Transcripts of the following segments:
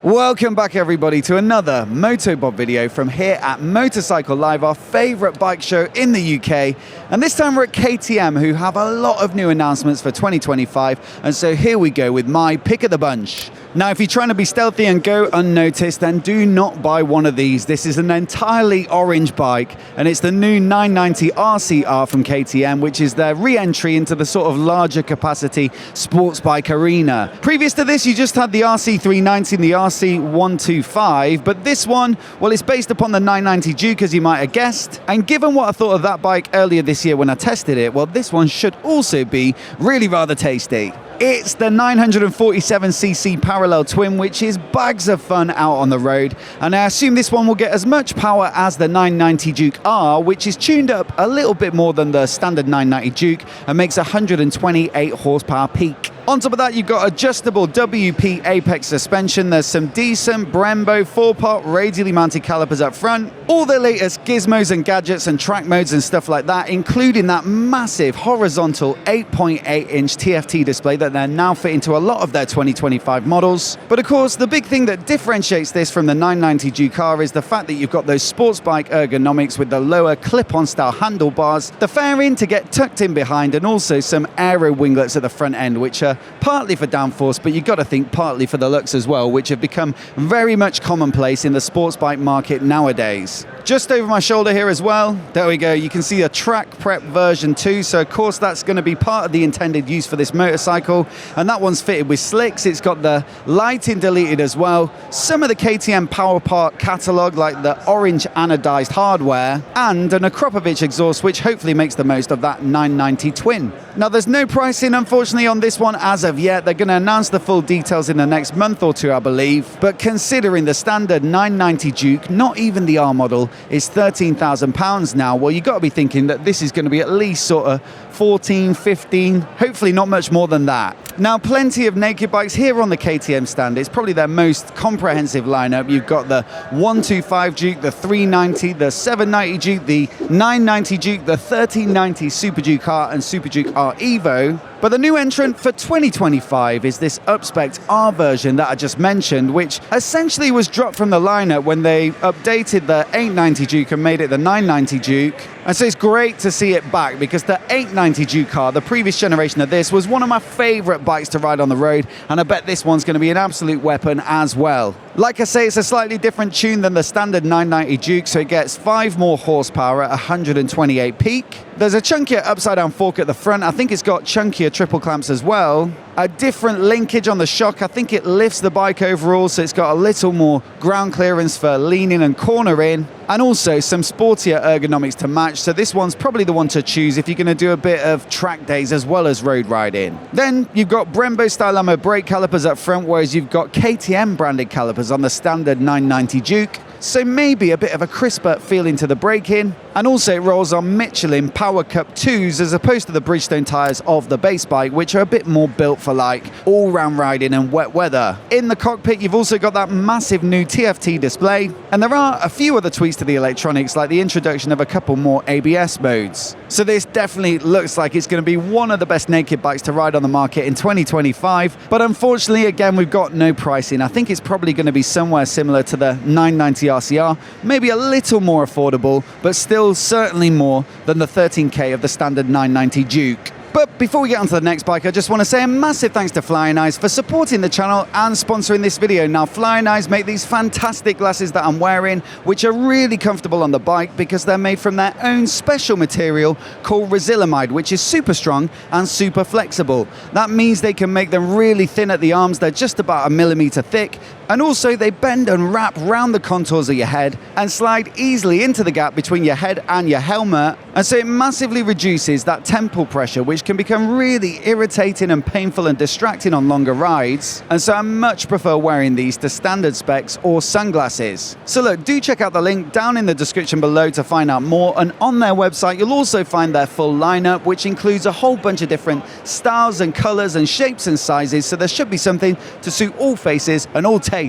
Welcome back everybody to another MOTOBOB video from here at Motorcycle Live, our favourite bike show in the UK. And this time we're at KTM, who have a lot of new announcements for 2025. And so here we go with my pick of the bunch. Now, if you're trying to be stealthy and go unnoticed, then do not buy one of these. This is an entirely orange bike, and it's the new 990 RCR from KTM, which is their re-entry into the sort of larger capacity sports bike arena. Previous to this, you just had the RC390 and the RC125, but this one, well, it's based upon the 990 Duke, as you might have guessed. And given what I thought of that bike earlier this year when I tested it, well, this one should also be really rather tasty. It's the 947cc parallel twin, which is bags of fun out on the road, and I assume this one will get as much power as the 990 Duke R, which is tuned up a little bit more than the standard 990 Duke and makes 128 horsepower peak. On top of that, you've got adjustable WP Apex suspension. There's some decent Brembo 4-pot radially mounted calipers up front, all the latest gizmos and gadgets and track modes and stuff like that, including that massive horizontal 8.8-inch TFT display that they're now fitting to a lot of their 2025 models. But of course, the big thing that differentiates this from the 990 Duke R is the fact that you've got those sports bike ergonomics with the lower clip-on style handlebars, the fairing to get tucked in behind, and also some aero winglets at the front end, which are partly for downforce, but you've got to think partly for the looks as well, which have become very much commonplace in the sports bike market nowadays. Just over my shoulder here as well, there we go, you can see a track prep version 2, so of course that's going to be part of the intended use for this motorcycle, and that one's fitted with slicks. It's got the lighting deleted as well, some of the KTM Power Part catalogue like the orange anodized hardware, and an Akropovich exhaust, which hopefully makes the most of that 990 twin. Now, there's no pricing unfortunately on this one as of yet. They're going to announce the full details in the next month or two, I believe, but considering the standard 990 Duke, not even the R model, is £13,000 now, well, you've got to be thinking that this is going to be at least sort of 14, 15, hopefully not much more than that. Now, plenty of naked bikes here on the KTM stand. It's probably their most comprehensive lineup. You've got the 125 Duke, the 390, the 790 Duke, the 990 Duke, the 1390 Super Duke R and Super Duke R Evo. But the new entrant for 2025 is this up-spec R version that I just mentioned, which essentially was dropped from the lineup when they updated the 890 Duke and made it the 990 Duke. And so it's great to see it back, because the 890 Duke R, the previous generation of this, was one of my favourite bikes to ride on the road, and I bet this one's going to be an absolute weapon as well. Like I say, it's a slightly different tune than the standard 990 Duke, so it gets 5 more horsepower at 128 peak. There's a chunkier upside-down fork at the front. I think it's got chunkier triple clamps as well. A different linkage on the shock. I think it lifts the bike overall, so it's got a little more ground clearance for leaning and cornering, and also some sportier ergonomics to match. So this one's probably the one to choose if you're going to do a bit of track days as well as road riding. Then you've got Brembo style ammo brake calipers up front, whereas you've got KTM branded calipers on the standard 990 Duke. So maybe a bit of a crisper feeling to the braking, and also it rolls on Michelin Power Cup 2s as opposed to the Bridgestone tyres of the base bike, which are a bit more built for like all-round riding and wet weather. In the cockpit, you've also got that massive new TFT display, and there are a few other tweaks to the electronics, like the introduction of a couple more ABS modes. So this definitely looks like it's going to be one of the best naked bikes to ride on the market in 2025, but unfortunately, again, we've got no pricing. I think it's probably going to be somewhere similar to the 990 RCR, maybe a little more affordable, but still certainly more than the 13k of the standard 990 Duke. But before we get on to the next bike, I just want to say a massive thanks to Flying Eyes for supporting the channel and sponsoring this video. Now, Flying Eyes make these fantastic glasses that I'm wearing, which are really comfortable on the bike because they're made from their own special material called resilamide, which is super strong and super flexible. That means they can make them really thin at the arms. They're just about 1 millimeter thick. And also they bend and wrap round the contours of your head and slide easily into the gap between your head and your helmet. And so it massively reduces that temple pressure, which can become really irritating and painful and distracting on longer rides. And so I much prefer wearing these to standard specs or sunglasses. So look, do check out the link down in the description below to find out more. And on their website, you'll also find their full lineup, which includes a whole bunch of different styles and colors and shapes and sizes. So there should be something to suit all faces and all tastes.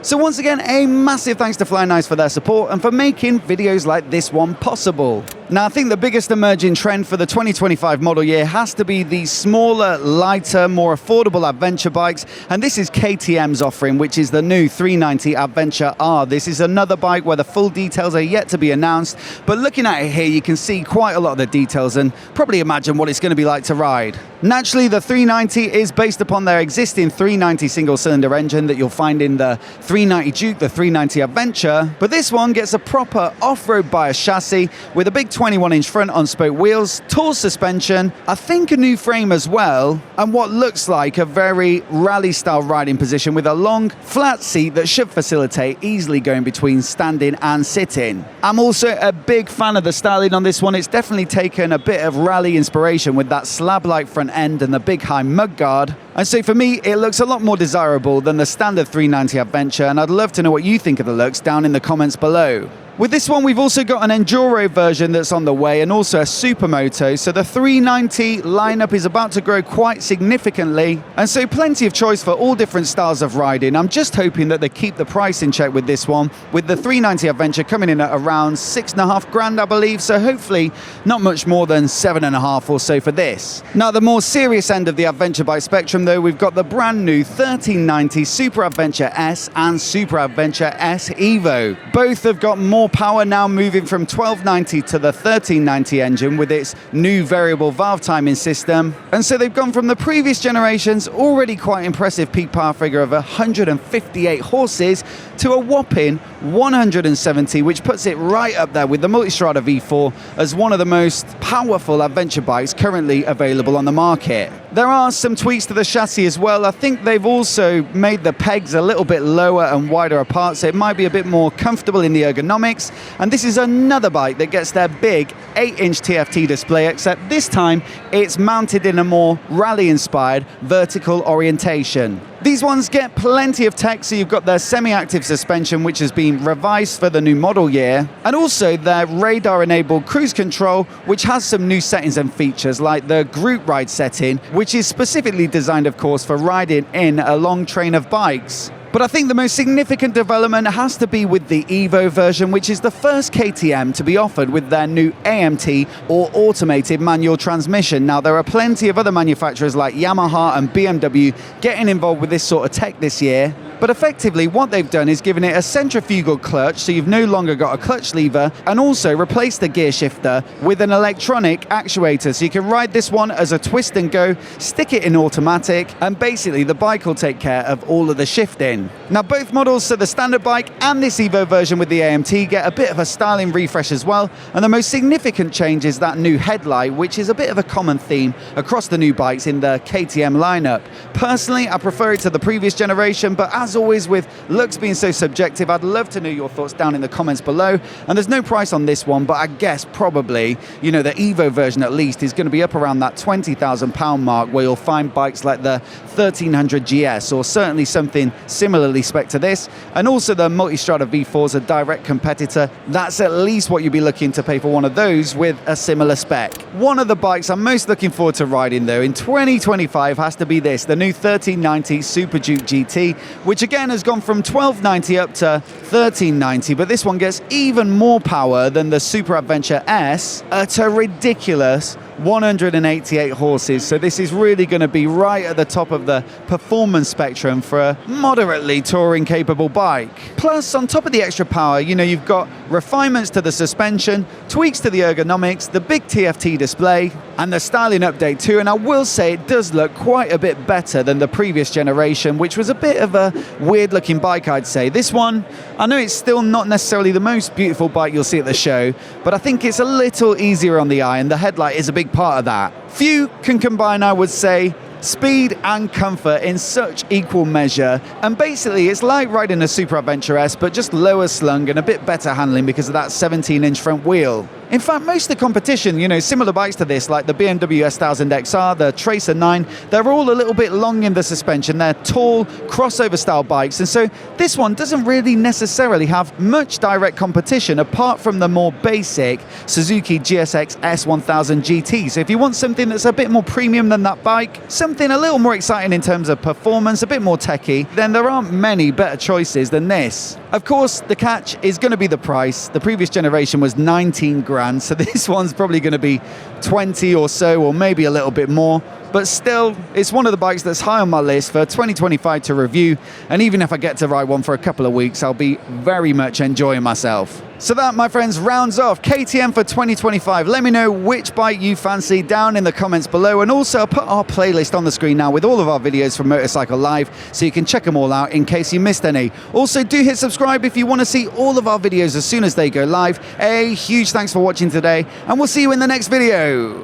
So once again, a massive thanks to Fly Nice for their support and for making videos like this one possible. Now, I think the biggest emerging trend for the 2025 model year has to be the smaller, lighter, more affordable adventure bikes, and this is KTM's offering, which is the new 390 Adventure R. This is another bike where the full details are yet to be announced, but looking at it here, you can see quite a lot of the details and probably imagine what it's going to be like to ride. Naturally, the 390 is based upon their existing 390 single-cylinder engine that you'll find in the 390 Duke, the 390 Adventure, but this one gets a proper off-road bias chassis with a big 21-inch front on spoke wheels, tall suspension, I think a new frame as well, and what looks like a very rally-style riding position with a long, flat seat that should facilitate easily going between standing and sitting. I'm also a big fan of the styling on this one. It's definitely taken a bit of rally inspiration with that slab-like front end and the big high mudguard. And so for me, it looks a lot more desirable than the standard 390 Adventure, and I'd love to know what you think of the looks down in the comments below. With this one, we've also got an Enduro version that's on the way and also a Supermoto, so the 390 lineup is about to grow quite significantly, and so plenty of choice for all different styles of riding. I'm just hoping that they keep the price in check with this one, with the 390 Adventure coming in at around $6,500, I believe, so hopefully not much more than $7,500 or so for this. Now, the more serious end of the adventure bike spectrum, though, we've got the brand new 1390 Super Adventure S and Super Adventure S Evo. Both have got more power now, moving from 1290 to the 1390 engine with its new variable valve timing system, and so they've gone from the previous generation's already quite impressive peak power figure of 158 horses to a whopping 170, which puts it right up there with the Multistrada V4 as one of the most powerful adventure bikes currently available on the market. There are some tweaks to the chassis as well. I think they've also made the pegs a little bit lower and wider apart, so it might be a bit more comfortable in the ergonomics. And this is another bike that gets their big 8-inch TFT display, except this time it's mounted in a more rally-inspired vertical orientation. These ones get plenty of tech, so you've got their semi-active suspension, which has been revised for the new model year, and also their radar-enabled cruise control, which has some new settings and features like the group ride setting, which is specifically designed, of course, for riding in a long train of bikes. But I think the most significant development has to be with the Evo version, which is the first KTM to be offered with their new AMT or automated manual transmission. Now, there are plenty of other manufacturers like Yamaha and BMW getting involved with this sort of tech this year. But effectively, what they've done is given it a centrifugal clutch, so you've no longer got a clutch lever, and also replaced the gear shifter with an electronic actuator. So you can ride this one as a twist and go, stick it in automatic, and basically the bike will take care of all of the shifting. Now, both models, so the standard bike and this Evo version with the AMT, get a bit of a styling refresh as well, and the most significant change is that new headlight, which is a bit of a common theme across the new bikes in the KTM lineup. Personally, I prefer it to the previous generation, but as always with looks being so subjective, I'd love to know your thoughts down in the comments below. And there's no price on this one, but I guess probably, you know, the Evo version at least is going to be up around that £20,000 mark, where you'll find bikes like the 1300 GS or certainly something similarly spec to this. And also the Multistrada V4 is a direct competitor. That's at least what you'd be looking to pay for one of those with a similar spec. One of the bikes I'm most looking forward to riding though in 2025 has to be this, the new 1390 Super Duke GT, which again has gone from 1290 up to 1390, but this one gets even more power than the Super Adventure S at a ridiculous 188 horses. So this is really going to be right at the top of the performance spectrum for a moderately touring capable bike. Plus, on top of the extra power, you know, you've got refinements to the suspension, tweaks to the ergonomics, the big TFT display, and the styling update too. And I will say it does look quite a bit better than the previous generation, which was a bit of a weird looking bike, I'd say. This one, I know it's still not necessarily the most beautiful bike you'll see at the show, but I think it's a little easier on the eye, and the headlight is a big part of that. Few can combine, I would say, speed and comfort in such equal measure, and basically it's like riding a Super Adventure S but just lower slung and a bit better handling because of that 17-inch front wheel. In fact, most of the competition, you know, similar bikes to this, like the BMW S1000 XR, the Tracer 9, they're all a little bit long in the suspension. They're tall, crossover style bikes, and so this one doesn't really necessarily have much direct competition apart from the more basic Suzuki GSX S1000 GT. So if you want something that's a bit more premium than that bike, something a little more exciting in terms of performance, a bit more techy, then there aren't many better choices than this. Of course, the catch is going to be the price. The previous generation was 19 grand, so this one's probably going to be 20 or so, or maybe a little bit more. But still, it's one of the bikes that's high on my list for 2025 to review, and even if I get to ride one for a couple of weeks, I'll be very much enjoying myself. So that, my friends, rounds off KTM for 2025. Let me know which bike you fancy down in the comments below, and also I'll put our playlist on the screen now with all of our videos from Motorcycle Live, so you can check them all out in case you missed any. Also, do hit subscribe if you want to see all of our videos as soon as they go live. A huge thanks for watching today, and we'll see you in the next video.